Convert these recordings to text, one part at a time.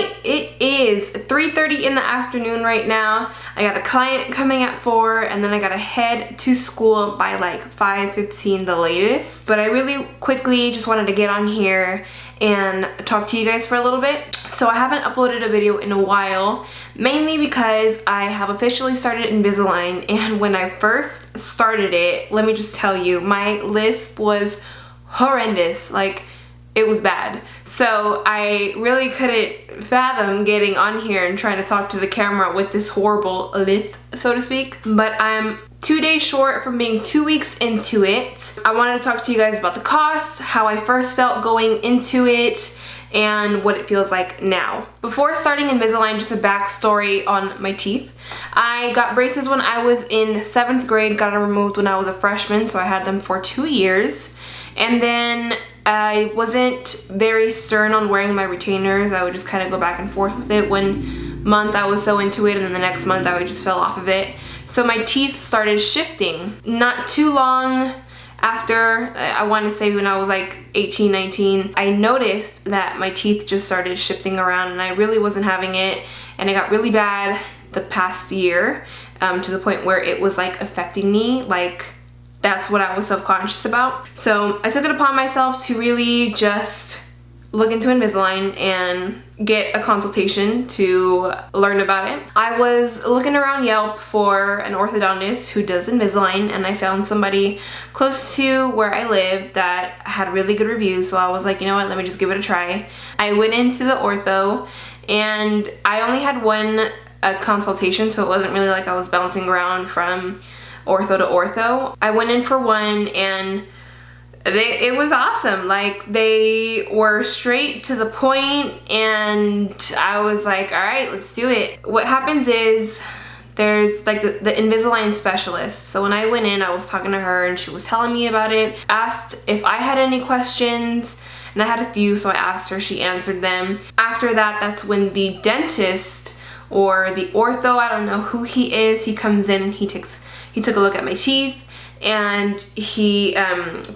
Alright, it is 3:30 in the afternoon right now. I got a client coming at 4 and then I gotta head to school by like 5:15 the latest. But I really quickly just wanted to get on here and talk to you guys for a little bit. So I haven't uploaded a video in a while, mainly because I have officially started Invisalign, and when I first started it, let me just tell you, my lisp was horrendous. Like, it was bad. So I really couldn't fathom getting on here and trying to talk to the camera with this horrible lisp, so to speak. But I'm 2 days short from being 2 weeks into it. I wanted to talk to you guys about the cost, how I first felt going into it, and what it feels like now. Before starting Invisalign, just a backstory on my teeth. I got braces when I was in 7th grade, got them removed when I was a freshman, so I had them for 2 years. And then I wasn't very stern on wearing my retainers. I would just kind of go back and forth with it. One month I was so into it, and then the next month I would just fell off of it. So my teeth started shifting. Not too long after, I want to say when I was like 18, 19, I noticed that my teeth just started shifting around and I really wasn't having it, and it got really bad the past year, to the point where it was like affecting me. Like, that's what I was self-conscious about. So I took it upon myself to really just look into Invisalign and get a consultation to learn about it. I was looking around Yelp for an orthodontist who does Invisalign, and I found somebody close to where I live that had really good reviews, so I was like, you know what, let me just give it a try. I went into the ortho, and I only had one consultation, so it wasn't really like I was bouncing around from ortho to ortho. I went in for one, and it was awesome. Like, they were straight to the point, and I was like, all right, let's do it. What happens is there's like the Invisalign specialist. So when I went in, I was talking to her and she was telling me about it, asked if I had any questions, and I had a few, so I asked her, she answered them. After that, that's when the dentist or the ortho, I don't know who he is, he comes in and he took a look at my teeth, and he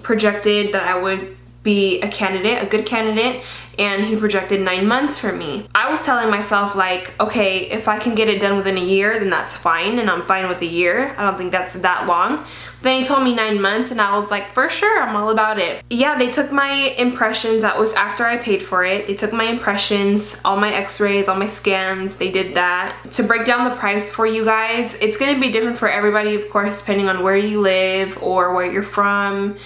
projected that I would be a candidate, a good candidate, and he projected 9 months for me. I was telling myself, like, okay, if I can get it done within a year, then that's fine, and I'm fine with a year. I don't think that's that long. Then he told me 9 months, and I was like, for sure, I'm all about it. Yeah, they took my impressions. That was after I paid for it. They took my impressions, all my x-rays, all my scans, they did that. To break down the price for you guys, it's gonna be different for everybody, of course, depending on where you live or where you're from.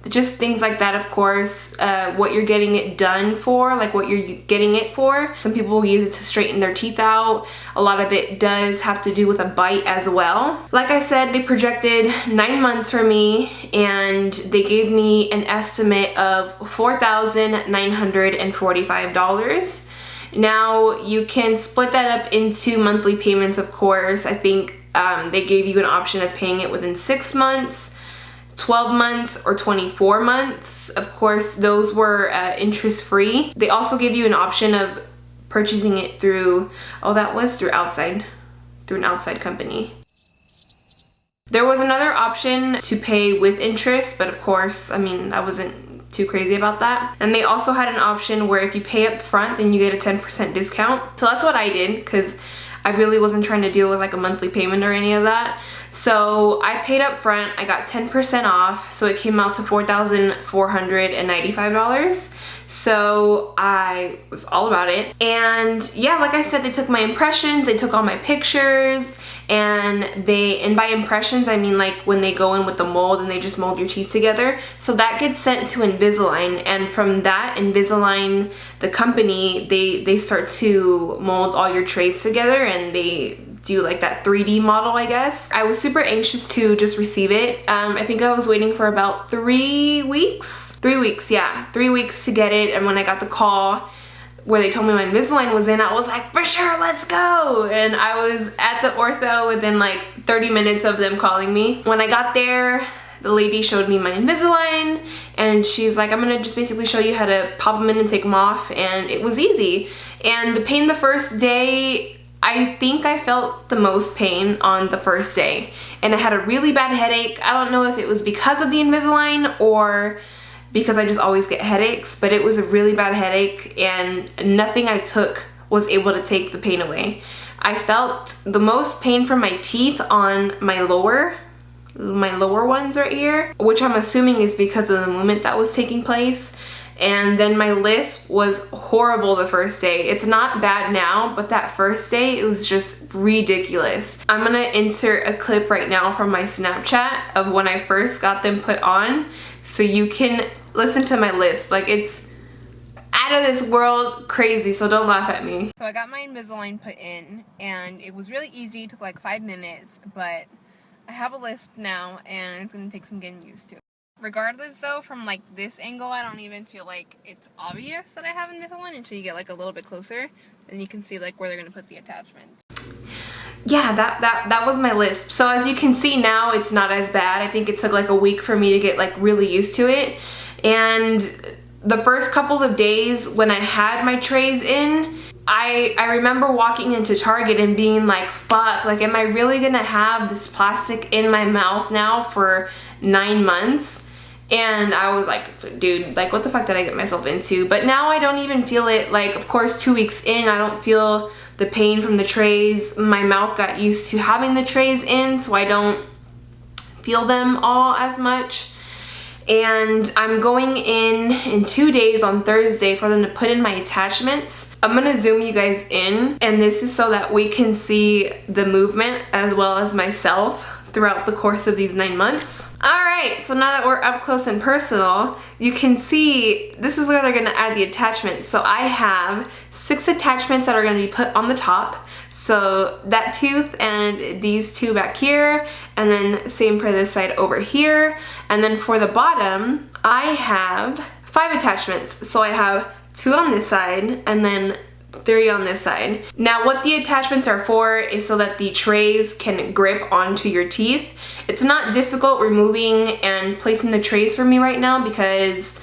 Just things like that, of course. What you're getting it done for, like what you're getting it for. Some people will use it to straighten their teeth out. A lot of it does have to do with a bite as well. Like I said, they projected 9 months for me, and they gave me an estimate of $4,945. Now, you can split that up into monthly payments, of course. I think they gave you an option of paying it within 6 months, 12 months, or 24 months. Of course, those were interest-free. They also give you an option of purchasing it through, oh, that was through an outside company. There was another option to pay with interest, but of course, I mean, I wasn't too crazy about that. And they also had an option where if you pay up front, then you get a 10% discount. So that's what I did, because I really wasn't trying to deal with like a monthly payment or any of that. So I paid up front, I got 10% off, so it came out to $4,495. So I was all about it. And yeah, like I said, they took my impressions, they took all my pictures, and by impressions, I mean like when they go in with the mold and they just mold your teeth together. So that gets sent to Invisalign, and from that, Invisalign, the company, they start to mold all your trays together, and they do like that 3D model, I guess. I was super anxious to just receive it. I think I was waiting for about 3 weeks. 3 weeks, yeah. 3 weeks to get it, and when I got the call where they told me my Invisalign was in, I was like, for sure, let's go! And I was at the ortho within like 30 minutes of them calling me. When I got there, the lady showed me my Invisalign, and she's like, I'm gonna just basically show you how to pop them in and take them off, and it was easy. And the pain the first day, I think I felt the most pain on the first day, and I had a really bad headache. I don't know if it was because of the Invisalign or because I just always get headaches, but it was a really bad headache and nothing I took was able to take the pain away. I felt the most pain from my teeth on my lower ones right here, which I'm assuming is because of the movement that was taking place. And then my lisp was horrible the first day. It's not bad now, but that first day it was just ridiculous. I'm gonna insert a clip right now from my Snapchat of when I first got them put on so you can listen to my lisp. Like, it's out of this world crazy, so don't laugh at me. So I got my Invisalign put in and it was really easy, it took like 5 minutes, but I have a lisp now and it's gonna take some getting used to. Regardless though, from like this angle, I don't even feel like it's obvious that I have Invisalign until you get like a little bit closer and you can see like where they're gonna put the attachments. Yeah, that was my lisp. So as you can see now, it's not as bad. I think it took like a week for me to get like really used to it. And the first couple of days when I had my trays in, I remember walking into Target and being like, fuck, like, am I really gonna have this plastic in my mouth now for 9 months? And I was like, dude, like, what the fuck did I get myself into? But now I don't even feel it. Like, of course, 2 weeks in, I don't feel the pain from the trays. My mouth got used to having the trays in, so I don't feel them all as much. And I'm going in 2 days on Thursday for them to put in my attachments. I'm gonna zoom you guys in, and this is so that we can see the movement as well as myself throughout the course of these 9 months. Alright, so now that we're up close and personal, you can see this is where they're gonna add the attachments. So I have 6 attachments that are gonna be put on the top. So that tooth and these 2 back here, and then same for this side over here. And then for the bottom, I have 5 attachments. So I have 2 on this side and then 3 on this side. Now what the attachments are for is so that the trays can grip onto your teeth. It's not difficult removing and placing the trays for me right now because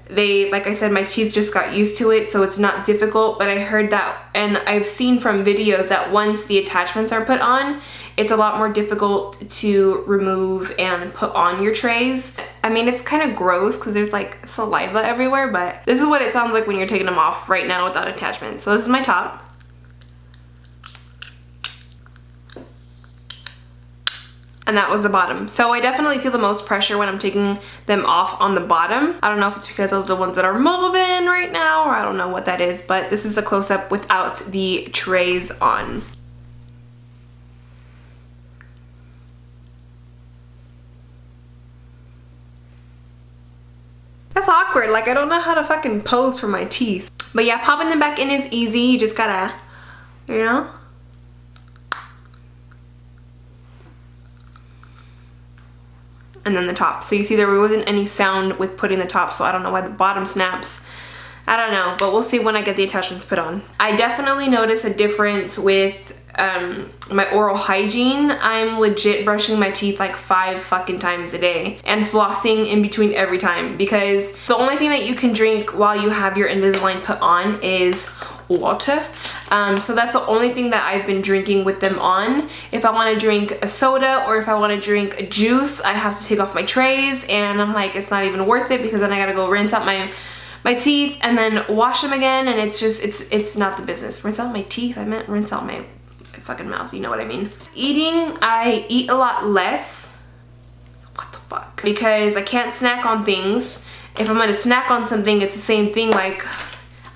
like I said, my teeth just got used to it, so it's not difficult. But I heard that, and I've seen from videos that once the attachments are put on, it's a lot more difficult to remove and put on your trays. I mean, it's kind of gross because there's like saliva everywhere, but this is what it sounds like when you're taking them off right now without attachments. So this is my top. And that was the bottom. So I definitely feel the most pressure when I'm taking them off on the bottom. I don't know if it's because those are the ones that are moving right now, or I don't know what that is, but this is a close-up without the trays on. That's awkward, like I don't know how to fucking pose for my teeth. But yeah, popping them back in is easy. You just gotta, you know? And then the top. So you see there wasn't any sound with putting the top, so I don't know why the bottom snaps. I don't know, but we'll see when I get the attachments put on. I definitely notice a difference with my oral hygiene. I'm legit brushing my teeth like 5 fucking times a day and flossing in between every time, because the only thing that you can drink while you have your Invisalign put on is water. So that's the only thing that I've been drinking with them on. If I want to drink a soda or if I want to drink a juice, I have to take off my trays, and I'm like, it's not even worth it because then I gotta go rinse out my teeth and then wash them again, and it's just, it's not the business. Rinse out my teeth? I meant rinse out my fucking mouth, you know what I mean. Eating, I eat a lot less. What the fuck? Because I can't snack on things. If I'm gonna snack on something, it's the same thing, like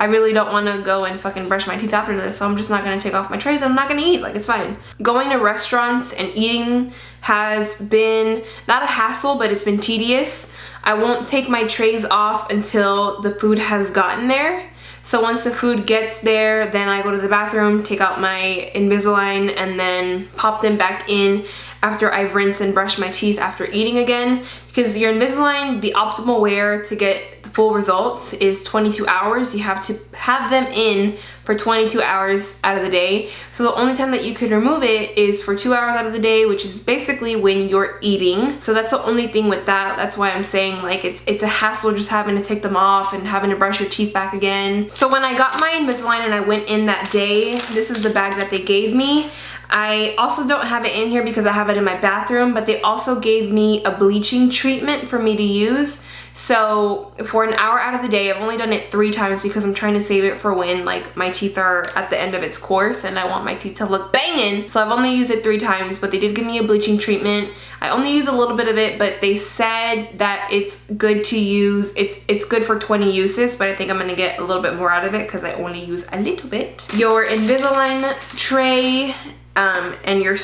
I really don't want to go and fucking brush my teeth after this, so I'm just not gonna take off my trays. I'm not gonna eat, like, it's fine. Going to restaurants and eating has been not a hassle, but it's been tedious. I won't take my trays off until the food has gotten there. So once the food gets there, then I go to the bathroom, take out my Invisalign, and then pop them back in after I've rinsed and brushed my teeth after eating again. Because your Invisalign, the optimal wear to get the full results is 22 hours. You have to have them in for 22 hours out of the day. So the only time that you can remove it is for 2 hours out of the day, which is basically when you're eating. So that's the only thing with that. That's why I'm saying, like, it's a hassle just having to take them off and having to brush your teeth back again. So when I got my Invisalign and I went in that day, this is the bag that they gave me. I also don't have it in here because I have it in my bathroom, but they also gave me a bleaching treatment for me to use. So for an hour out of the day, I've only done it 3 times because I'm trying to save it for when like my teeth are at the end of its course and I want my teeth to look banging. So I've only used it 3 times, but they did give me a bleaching treatment. I only use a little bit of it, but they said that it's good to use. It's good for 20 uses, but I think I'm gonna get a little bit more out of it because I only use a little bit. Your Invisalign tray and your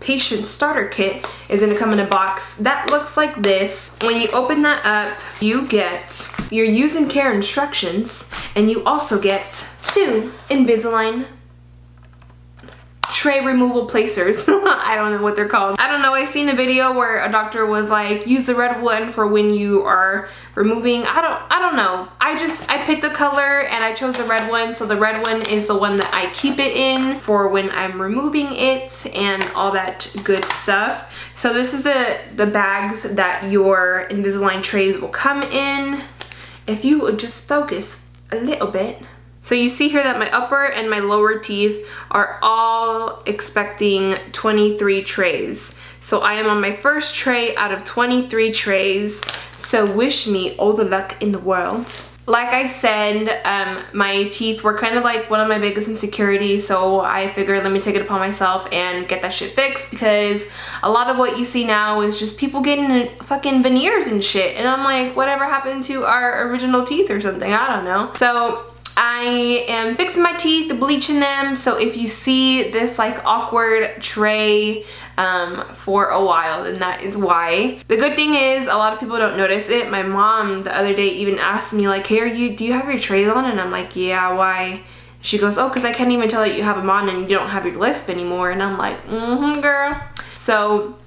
patient starter kit is going to come in a box that looks like this. When you open that up, you get your use and care instructions, and you also get 2 Invisalign tray removal placers. I don't know what they're called. I don't know, I seen a video where a doctor was like, use the red one for when you are removing. I don't know. I picked a color and I chose the red one, so the red one is the one that I keep it in for when I'm removing it and all that good stuff. So this is the bags that your Invisalign trays will come in. If you would just focus a little bit. So you see here that my upper and my lower teeth are all expecting 23 trays. So I am on my first tray out of 23 trays. So wish me all the luck in the world. Like I said, my teeth were kind of like one of my biggest insecurities, so I figured let me take it upon myself and get that shit fixed, because a lot of what you see now is just people getting fucking veneers and shit, and I'm like, whatever happened to our original teeth or something? I don't know. So I am fixing my teeth, bleaching them, so if you see this like awkward tray for a while, then that is why. The good thing is a lot of people don't notice it. My mom the other day even asked me like, hey, do you have your trays on? And I'm like, yeah, why? She goes, oh, because I can't even tell that you have them on and you don't have your lisp anymore. And I'm like, girl. So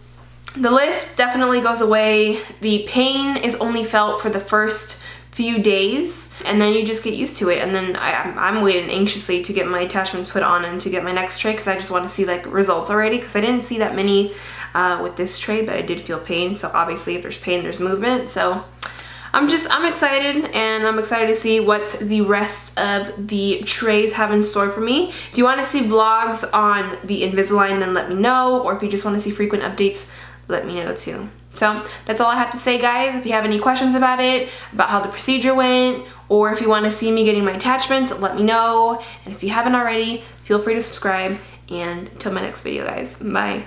the lisp definitely goes away. The pain is only felt for the first few days, and then you just get used to it, and then I'm waiting anxiously to get my attachments put on and to get my next tray, because I just want to see like results already, because I didn't see that many with this tray, but I did feel pain. So obviously if there's pain, there's movement. So I'm excited, and I'm excited to see what the rest of the trays have in store for me. If you want to see vlogs on the Invisalign, then let me know, or if you just want to see frequent updates, let me know too. So that's all I have to say, guys. If you have any questions about it, about how the procedure went, or if you want to see me getting my attachments, let me know. And if you haven't already, feel free to subscribe. And until my next video, guys, bye.